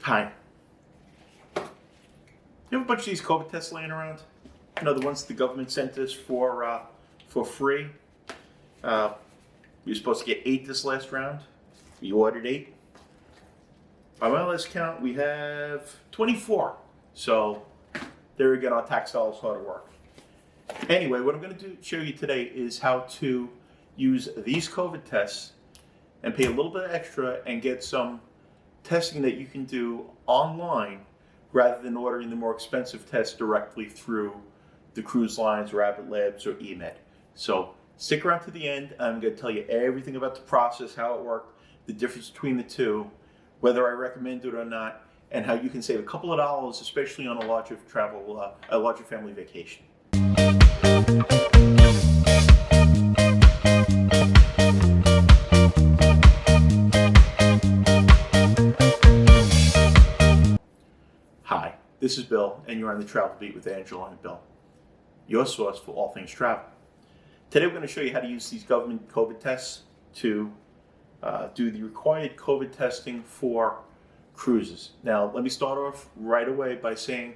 Hi. You have a bunch of these COVID tests laying around? You know, the ones the government sent us for free. We were supposed to get 8 this last round. We ordered 8. By my last count, we have 24. So there we get our tax dollars hard at work. Anyway, what I'm going to show you today is how to use these COVID tests and pay a little bit extra and get some testing that you can do online rather than ordering the more expensive tests directly through the cruise lines or Abbott Labs or emed. So stick around to the end. I'm going to tell you everything about the process, how it worked, the difference between the two, whether I recommend it or not, and how you can save a couple of dollars, especially on a larger family vacation. Hi, this is Bill, and you're on the Travel Beat with Angela and Bill, your source for all things travel. Today we're going to show you how to use these government COVID tests to do the required COVID testing for cruises. Now, let me start off right away by saying,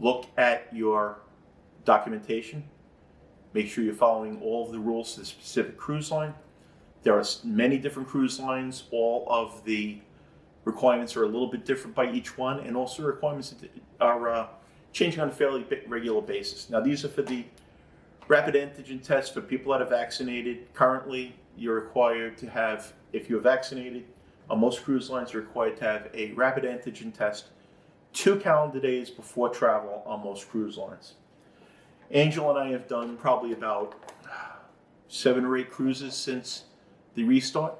look at your documentation. Make sure you're following all of the rules to the specific cruise line. There are many different cruise lines. All of the requirements are a little bit different by each one, and also requirements are changing on a fairly regular basis. Now, these are for the rapid antigen tests for people that are vaccinated. Currently, you're required to have, if you're vaccinated, on most cruise lines, you're required to have a rapid antigen test 2 calendar days before travel on most cruise lines. Angel and I have done probably about 7 or 8 cruises since the restart.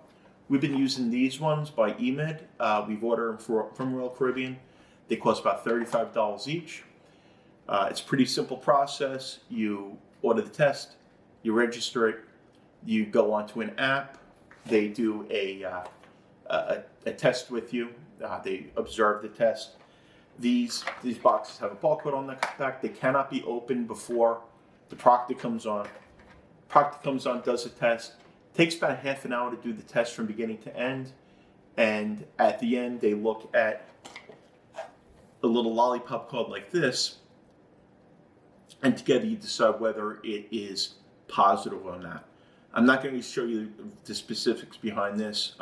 We've been using these ones by emed. We've ordered them from Royal Caribbean. They cost about $35 each. It's a pretty simple process. You order the test, you register it, you go onto an app. They do a test with you. They observe the test. These boxes have a barcode on the back. They cannot be opened before the proctor comes on. Proctor comes on, does a test. Takes about half an hour to do the test from beginning to end. And at the end, they look at a little lollipop card like this. And together you decide whether it is positive or not. I'm not going to show you the specifics behind this.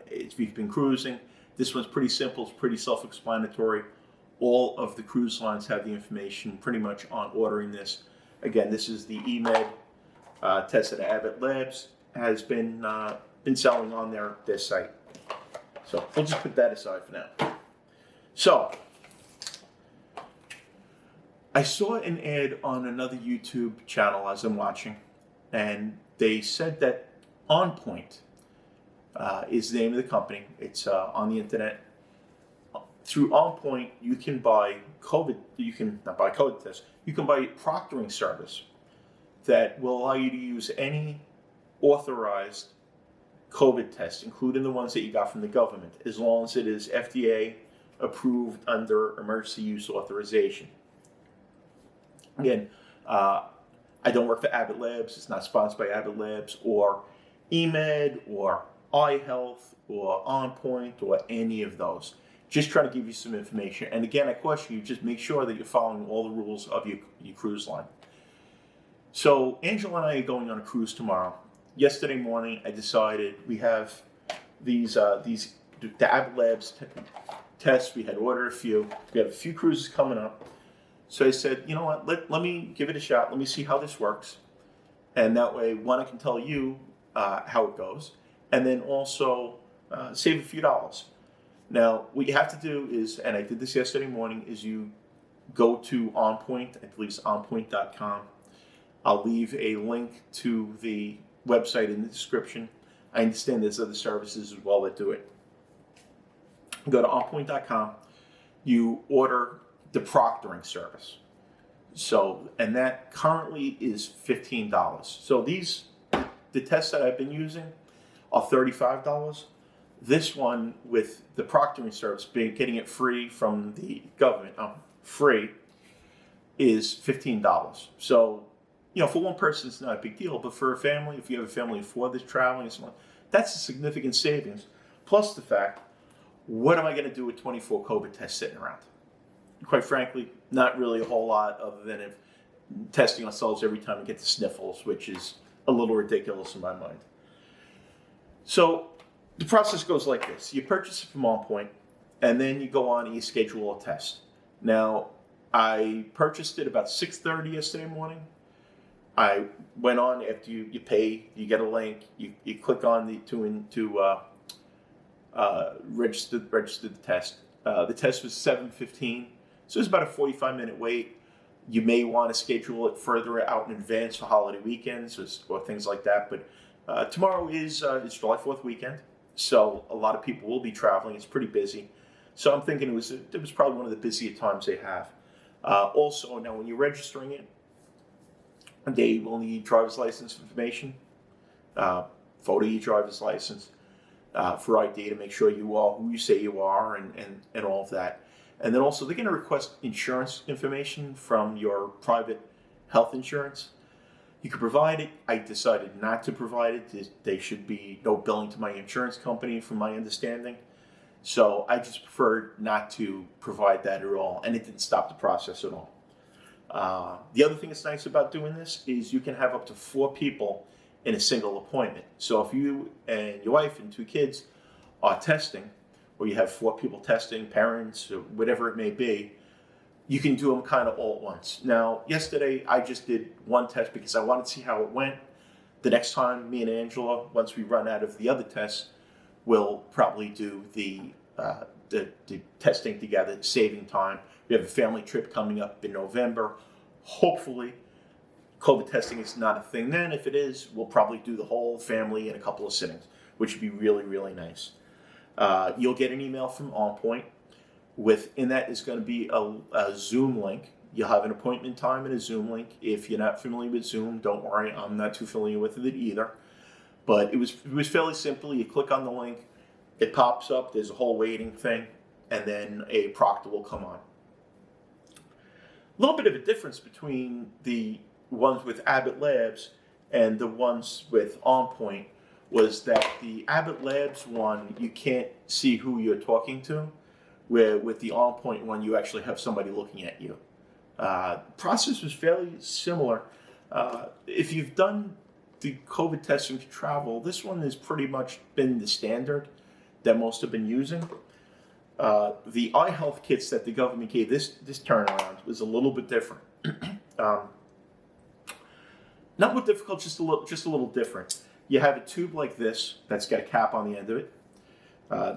If you've been cruising, this one's pretty simple. It's pretty self-explanatory. All of the cruise lines have the information pretty much on ordering this. Again, this is the emed test at Abbott Labs. Has been selling on their site. So we'll just put that aside for now. So I saw an ad on another YouTube channel as I'm watching, and they said that Onpoint is the name of the company. It's on the internet. Through Onpoint, you can buy COVID. You can not buy COVID tests. You can buy a proctoring service that will allow you to use any authorized COVID test, including the ones that you got from the government, as long as it is FDA approved under emergency use authorization. Again, I don't work for Abbott Labs. It's not sponsored by Abbott Labs or emed or iHealth or Onpoint or any of those. Just trying to give you some information. And again, I caution you, just make sure that you're following all the rules of your cruise line. So Angela and I are going on a cruise tomorrow. Yesterday morning, I decided we have the Abbott Labs tests. We had ordered a few. We have a few cruises coming up. So I said, you know what, let me give it a shot. Let me see how this works. And that way, one, I can tell you how it goes. And then also save a few dollars. Now, what you have to do is, and I did this yesterday morning, is you go to Onpoint. I believe it's onpoint.com. I'll leave a link to the website in the description. I understand there's other services as well that do it. Go to onpoint.com. You order the proctoring service. So, and that currently is $15. So the tests that I've been using are $35. This one with the proctoring service, getting it free from the government, free, is $15. So, you know, for one person, it's not a big deal, but for a family, if you have a family of 4 that's traveling, that's a significant savings. Plus the fact, What am I going to do with 24 COVID tests sitting around? Quite frankly, not really a whole lot other than if testing ourselves every time we get the sniffles, which is a little ridiculous in my mind. So the process goes like this. You purchase it from Onpoint, and then you go on and you schedule a test. Now, I purchased it about 6:30 yesterday morning. I went on after you pay, you get a link, you click on register the test. The test was 7:15, so it was about a 45-minute wait. You may want to schedule it further out in advance for holiday weekends or things like that. But tomorrow is it's July 4th weekend, so a lot of people will be traveling. It's pretty busy, so I'm thinking it was probably one of the busier times they have. Also, now when you're registering it, they will need driver's license information, photo of your driver's license for ID to make sure you are who you say you are and all of that. And then also they're going to request insurance information from your private health insurance. You can provide it. I decided not to provide it. There should be no billing to my insurance company from my understanding. So I just preferred not to provide that at all, and it didn't stop the process at all. The other thing that's nice about doing this is you can have up to 4 people in a single appointment. So if you and your wife and 2 kids are testing, or you have 4 people testing, parents, or whatever it may be, you can do them kind of all at once. Now, yesterday I just did 1 test because I wanted to see how it went. The next time, me and Angela, once we run out of the other tests, we'll probably do the testing together, saving time. We have a family trip coming up in November. Hopefully, COVID testing is not a thing then. If it is, we'll probably do the whole family in a couple of sittings, which would be really, really nice. You'll get an email from Onpoint. Within that is going to be a Zoom link. You'll have an appointment time and a Zoom link. If you're not familiar with Zoom, don't worry. I'm not too familiar with it either. But it was fairly simple. You click on the link, it pops up. There's a whole waiting thing, and then a proctor will come on. A little bit of a difference between the ones with Abbott Labs and the ones with Onpoint was that the Abbott Labs one, you can't see who you're talking to, where with the Onpoint one, you actually have somebody looking at you. The process was fairly similar. If you've done the COVID testing to travel, this one has pretty much been the standard that most have been using. The eye health kits that the government gave this turnaround was a little bit different. Not more difficult, just a little different. You have a tube like this that's got a cap on the end of it.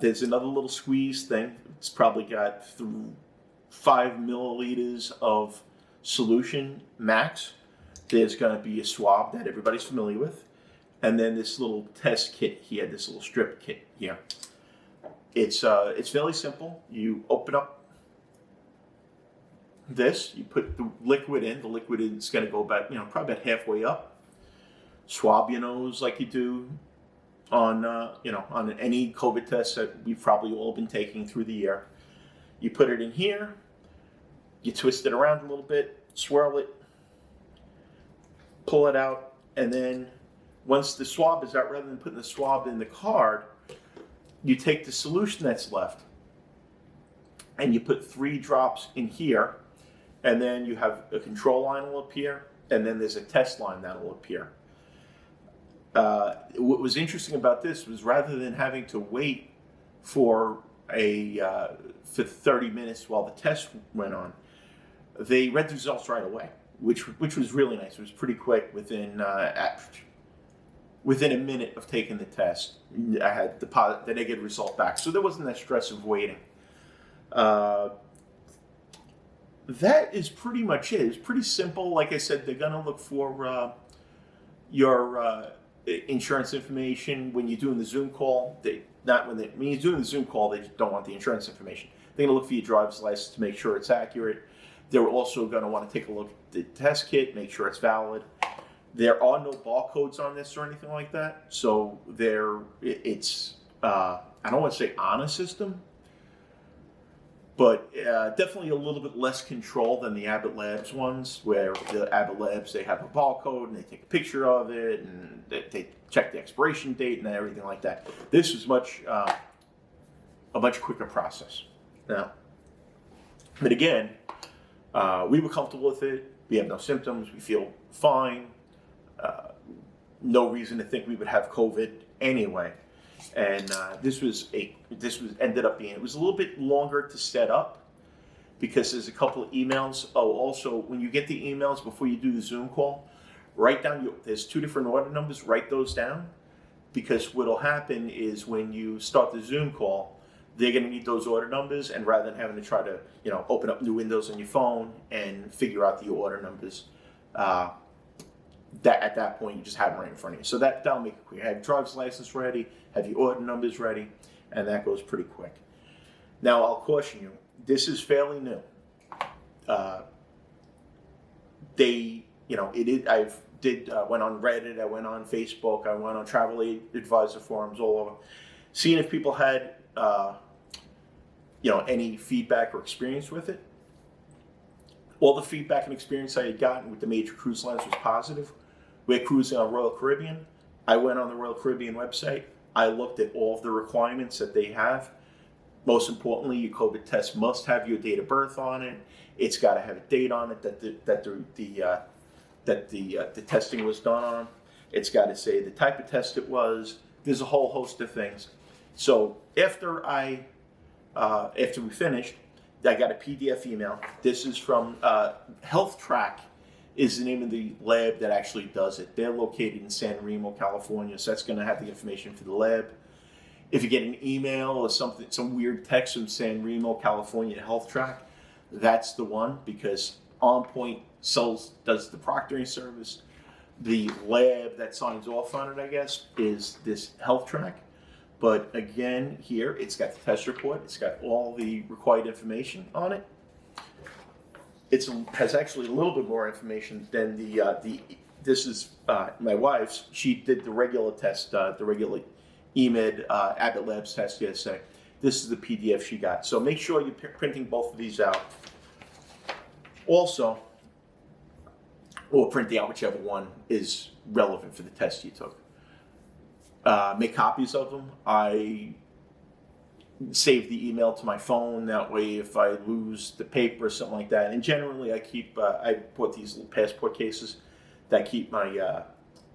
There's another little squeeze thing. It's probably got 5 milliliters of solution max. There's going to be a swab that everybody's familiar with, and then this little test kit here, this little strip kit here. It's fairly simple. You open up this, you put the liquid in. The liquid is going to go about, probably about halfway up. Swab your nose like you do on any COVID test that we've probably all been taking through the year. You put it in here. You twist it around a little bit, swirl it, pull it out, and then once the swab is out, rather than putting the swab in the card, you take the solution that's left and you put 3 drops in here, and then you have a control line will appear, and then there's a test line that will appear. What was interesting about this was rather than having to wait for 30 minutes while the test went on, they read the results right away, which was really nice. It was pretty quick. Within a minute of taking the test, I had the negative result back. So there wasn't that stress of waiting. That is pretty much it. It's pretty simple. Like I said, they're going to look for your insurance information when you're doing the Zoom call. When you're doing the Zoom call, they don't want the insurance information. They're going to look for your driver's license to make sure it's accurate. They're also going to want to take a look at the test kit, make sure it's valid. There are no barcodes on this or anything like that, so it's I don't want to say on a system, but definitely a little bit less control than the Abbott Labs ones, where the Abbott Labs, they have a barcode and they take a picture of it and they check the expiration date and everything like that. This is much a much quicker process. Now, but again, we were comfortable with it. We have no symptoms. We feel fine. No reason to think we would have COVID anyway. And this ended up being, it was a little bit longer to set up because there's a couple of emails. Oh, also, when you get the emails before you do the Zoom call, write down there's 2 different order numbers. Write those down, because what'll happen is when you start the Zoom call, they're going to need those order numbers, and rather than having to try to, open up new windows on your phone and figure out the order numbers, that at that point you just have them right in front of you. So that'll make it quick. Have your driver's license ready, have your order numbers ready, and that goes pretty quick. Now I'll caution you, this is fairly new. Went on Reddit, I went on Facebook, I went on travel advisor forums all over, seeing if people had any feedback or experience with it. All the feedback and experience I had gotten with the major cruise lines was positive. We're cruising on Royal Caribbean. I went on the Royal Caribbean website. I looked at all of the requirements that they have. Most importantly, your COVID test must have your date of birth on it. It's got to have a date on it that the testing was done on. It's got to say the type of test it was. There's a whole host of things. So after we finished, I got a PDF email. This is from Health Track is the name of the lab that actually does it. They're located in San Remo, California, so that's going to have the information for the lab. If you get an email or something, some weird text from San Remo, California Health Track, that's the one, because Onpoint does the proctoring service. The lab that signs off on it, I guess, is this Health Track. But again, here it's got the test report. It's got all the required information on it. It has actually a little bit more information than this is my wife's. She did the regular test, the regular emed Abbott Labs test yesterday. This is the PDF she got. So make sure you're printing both of these out. Also, or printing out whichever one is relevant for the test you took. Make copies of them. I save the email to my phone. That way, if I lose the paper or something like that, and generally I keep, I bought these little passport cases that keep my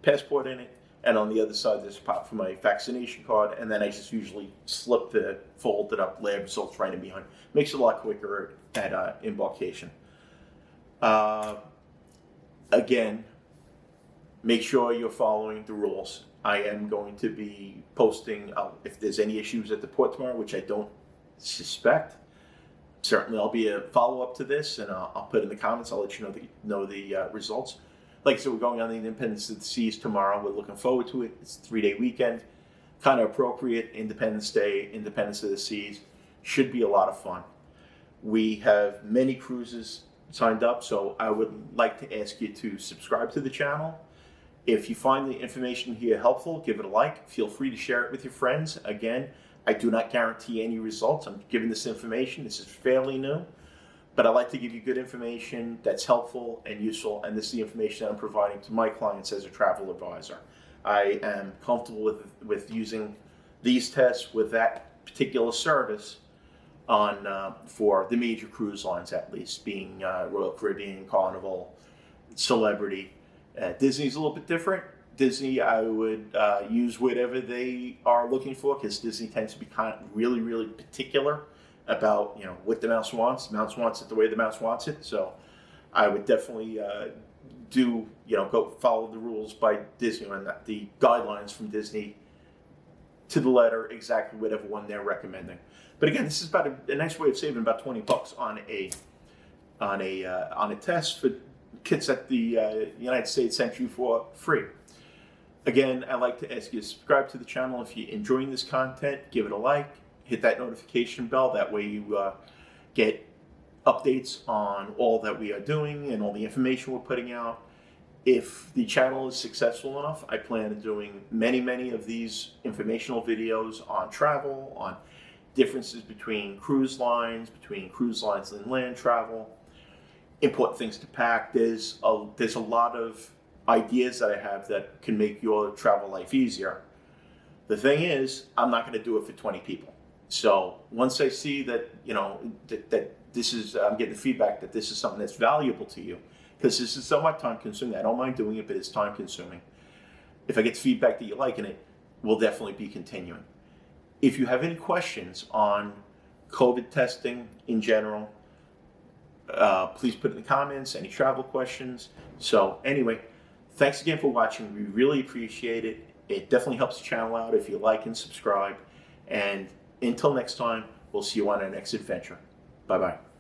passport in it, and on the other side there's a pop for my vaccination card, and then I just usually slip the folded up lab results right in behind. Makes it a lot quicker at embarkation. Again, make sure you're following the rules. I am going to be posting if there's any issues at the port tomorrow, which I don't suspect. Certainly, I'll be a follow-up to this, and I'll put in the comments. I'll let you know the results. Like I said, we're going on the Independence of the Seas tomorrow. We're looking forward to it. It's a 3-day weekend, kind of appropriate. Independence Day, Independence of the Seas, should be a lot of fun. We have many cruises signed up, so I would like to ask you to subscribe to the channel. If you find the information here helpful, give it a like. Feel free to share it with your friends. Again, I do not guarantee any results. I'm giving this information. This is fairly new, but I like to give you good information that's helpful and useful, and this is the information that I'm providing to my clients as a travel advisor. I am comfortable with using these tests with that particular service on for the major cruise lines, at least, being Royal Caribbean, Carnival, Celebrity. Disney's a little bit different. Disney, I would use whatever they are looking for, because Disney tends to be kind of really, really particular about what the mouse wants. The mouse wants it the way the mouse wants it. So I would definitely go follow the rules by Disney and the guidelines from Disney to the letter, exactly whatever one they're recommending. But again, this is about a nice way of saving about $20 on a test for kits that the United States sent you for free. Again, I'd like to ask you to subscribe to the channel. If you're enjoying this content, give it a like, hit that notification bell. That way you get updates on all that we are doing and all the information we're putting out. If the channel is successful enough, I plan on doing many of these informational videos on travel, on differences between cruise lines and land travel, important things to pack. There's a lot of ideas that I have that can make your travel life easier. The thing is, I'm not going to do it for 20 people. So once I see that, that this is, I'm getting feedback that this is something that's valuable to you, because this is somewhat time consuming. I don't mind doing it, but it's time consuming. If I get feedback that you're liking it, we'll definitely be continuing. If you have any questions on COVID testing in general, please put it in the comments, any travel questions. So anyway, thanks again for watching. We really appreciate it. It definitely helps the channel out if you like and subscribe. And until next time, we'll see you on our next adventure. Bye-bye.